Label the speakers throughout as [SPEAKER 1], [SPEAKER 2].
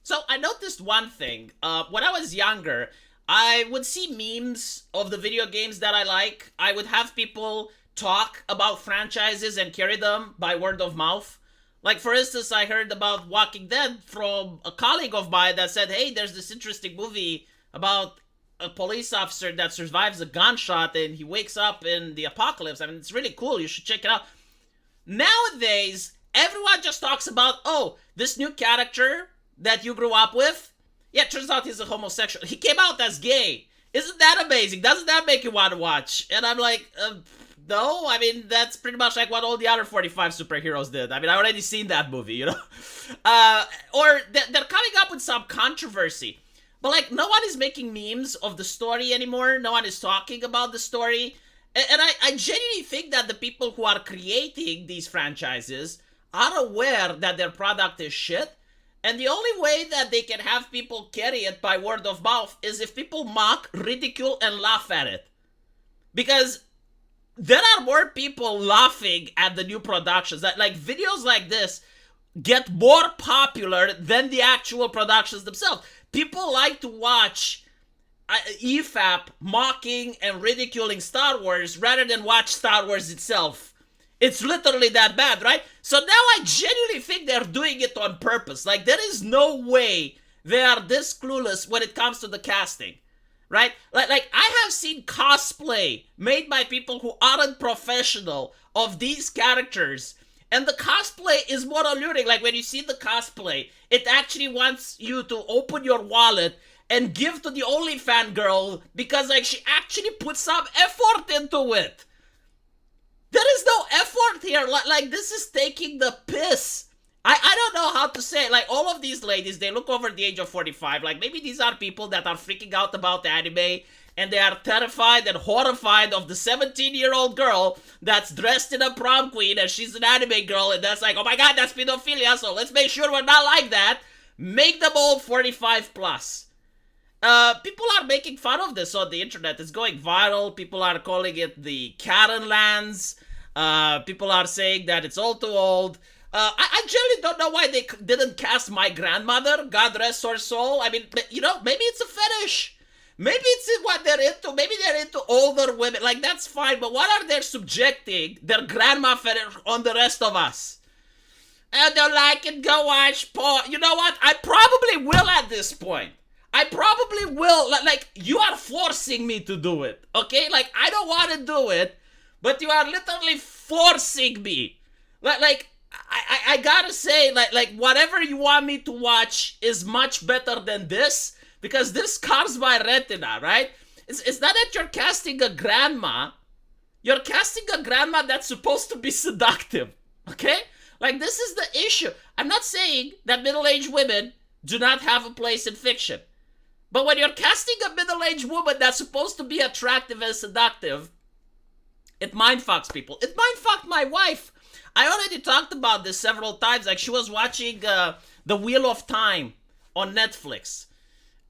[SPEAKER 1] So I noticed one thing. When I was younger, I would see memes of the video games that I like. I would have people talk about franchises and carry them by word of mouth. Like, for instance, I heard about Walking Dead from a colleague of mine that said, hey, there's this interesting movie about a police officer that survives a gunshot and he wakes up in the apocalypse. I mean, it's really cool. You should check it out. Nowadays, everyone just talks about, oh, this new character that you grew up with. Yeah, it turns out he's a homosexual. He came out as gay. Isn't that amazing? Doesn't that make you want to watch? And I'm like, no. I mean, that's pretty much like what all the other 45 superheroes did. I mean, I already seen that movie, you know? Or they're coming up with some controversy. But, like, no one is making memes of the story anymore. No one is talking about the story. And I genuinely think that the people who are creating these franchises are aware that their product is shit. And the only way that they can have people carry it by word of mouth is if people mock, ridicule, and laugh at it. Because there are more people laughing at the new productions. Like videos like this get more popular than the actual productions themselves. People like to watch EFAP mocking and ridiculing Star Wars rather than watch Star Wars itself. It's literally that bad, right? So now I genuinely think they're doing it on purpose. Like, there is no way they are this clueless when it comes to the casting, right? Like I have seen cosplay made by people who aren't professional of these characters, and the cosplay is more alluring. Like, when you see the cosplay, it actually wants you to open your wallet and give to the OnlyFans girl because, like, she actually put some effort into it. There is no effort here. Like, this is taking the piss. I don't know how to say it. Like, all of these ladies, they look over the age of 45. Like, maybe these are people that are freaking out about anime, and they are terrified and horrified of the 17-year-old girl that's dressed in a prom queen, and she's an anime girl, and that's like, oh my god, that's pedophilia, so let's make sure we're not like that. Make them all 45 plus. People are making fun of this on the internet. It's going viral. People are calling it the Karen Lands. People are saying that it's all too old. I generally don't know why they didn't cast my grandmother. God rest her soul. I mean, you know, maybe it's a fetish. Maybe it's what they're into. Maybe they're into older women. Like, that's fine. But what are they subjecting their grandma fetish on the rest of us? I don't like it. Go watch porn. You know what? I probably will at this point. I probably will. Like, you are forcing me to do it, okay? Like, I don't want to do it, but you are literally forcing me. Like, I gotta say, like, whatever you want me to watch is much better than this, because this scars my retina, right? It's not that you're casting a grandma. You're casting a grandma that's supposed to be seductive, okay? Like, this is the issue. I'm not saying that middle-aged women do not have a place in fiction. But when you're casting a middle-aged woman that's supposed to be attractive and seductive, it mindfucks people. It mindfucked my wife. I already talked about this several times. Like, she was watching The Wheel of Time on Netflix.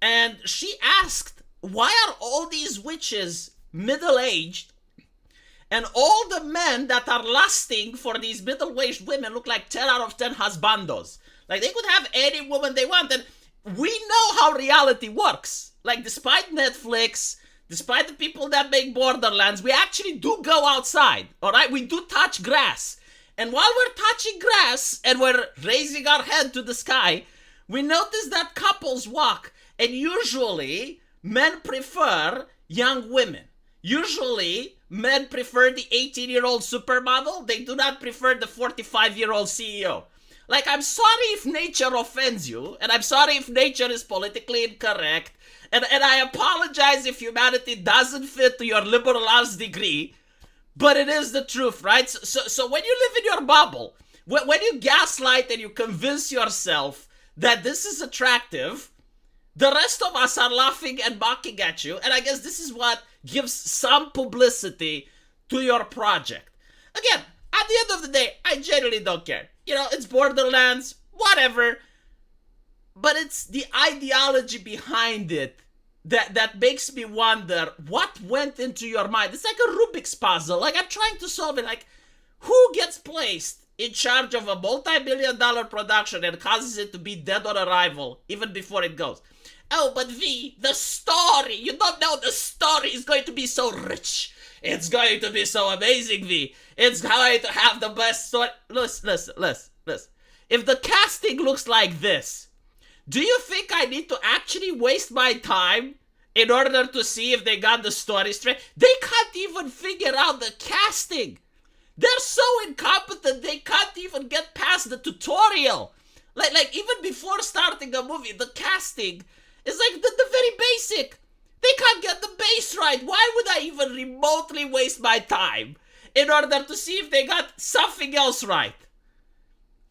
[SPEAKER 1] And she asked, why are all these witches middle-aged? And all the men that are lusting for these middle-aged women look like 10 out of 10 husbandos. Like, they could have any woman they want. And we know how reality works. Like, despite Netflix, despite the people that make Borderlands, we actually do go outside, all right? We do touch grass. And while we're touching grass and we're raising our head to the sky, we notice that couples walk. And usually, men prefer young women. Usually, men prefer the 18-year-old supermodel. They do not prefer the 45-year-old CEO. Like, I'm sorry if nature offends you, and I'm sorry if nature is politically incorrect, and I apologize if humanity doesn't fit to your liberal arts degree, but it is the truth, right? So when you live in your bubble, when you gaslight and you convince yourself that this is attractive, the rest of us are laughing and mocking at you, and I guess this is what gives some publicity to your project. Again, at the end of the day, I genuinely don't care. You know, it's Borderlands, whatever. But it's the ideology behind it that makes me wonder what went into your mind. It's like a Rubik's puzzle. Like, I'm trying to solve it. Like, who gets placed in charge of a multi-million-dollar production and causes it to be dead on arrival even before it goes. Oh, but V, the story, you don't know the story is going to be so rich. It's going to be so amazing, V. It's going to have the best story. Listen. If the casting looks like this, do you think I need to actually waste my time in order to see if they got the story straight? They can't even figure out the casting. They're so incompetent, they can't even get past the tutorial. Like even before starting a movie, the casting is like the very basic. They can't get the base right. Why would I even remotely waste my time in order to see if they got something else right?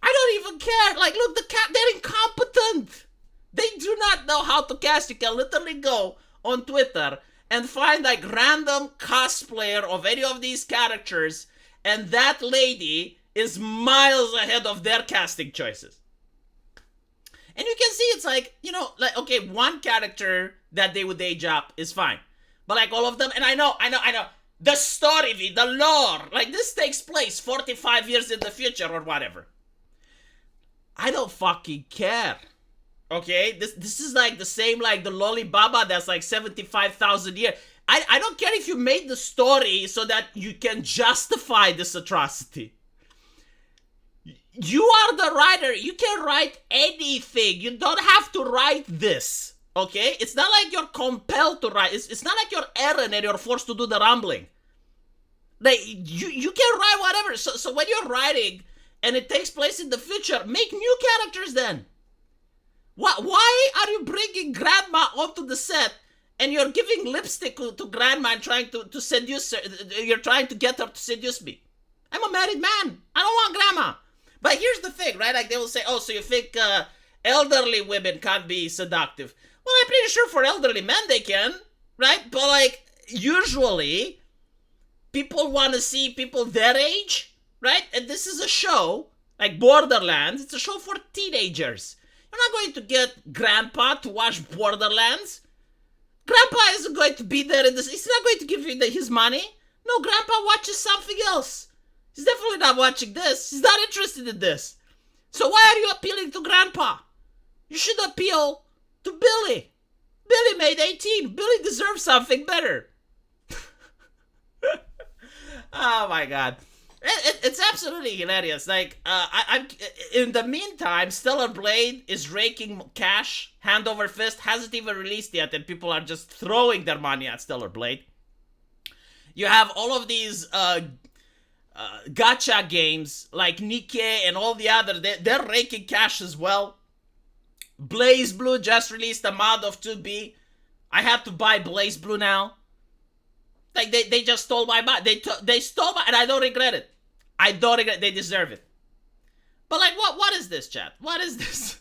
[SPEAKER 1] I don't even care. Like, look, they're incompetent. They do not know how to cast. You can literally go on Twitter and find like random cosplayer of any of these characters, and that lady is miles ahead of their casting choices. And you can see it's like, you know, like, okay, one character that they would age up is fine. But like all of them, and I know. The story, the lore, like this takes place 45 years in the future or whatever. I don't fucking care. Okay? This is like the same like the Loli Baba that's like 75,000 years. I don't care if you made the story so that you can justify this atrocity. You are the writer. You can write anything. You don't have to write this. Okay? It's not like you're compelled to write. It's not like you're Eren and you're forced to do the rambling. Like, you can write whatever. So when you're writing and it takes place in the future, make new characters then. Why are you bringing Grandma onto the set and you're giving lipstick to Grandma and trying to seduce her? You're trying to get her to seduce me. I'm a married man. I don't want Grandma. But here's the thing, right? Like they will say, oh, so you think elderly women can't be seductive? Well, I'm pretty sure for elderly men they can, right? But like usually people want to see people their age, right? And this is a show like Borderlands. It's a show for teenagers. You're not going to get Grandpa to watch Borderlands. Grandpa isn't going to be there in this. He's not going to give you his money. No, Grandpa watches something else. He's definitely not watching this. He's not interested in this. So why are you appealing to Grandpa? You should appeal to Billy. Billy made 18. Billy deserves something better. Oh my god. It's absolutely hilarious. Like, I'm in the meantime, Stellar Blade is raking cash, hand over fist, hasn't even released yet, and people are just throwing their money at Stellar Blade. You have all of these gacha games like Nikke and all the other. They're raking cash as well. Blaze Blue just released a mod of 2B. I have to buy Blaze Blue now. Like they just stole my mod. They stole my, and I don't regret it. I don't regret. They deserve it. But like, what is this, chat? What is this?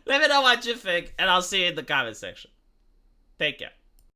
[SPEAKER 1] Let me know what you think, and I'll see you in the comment section. Take care.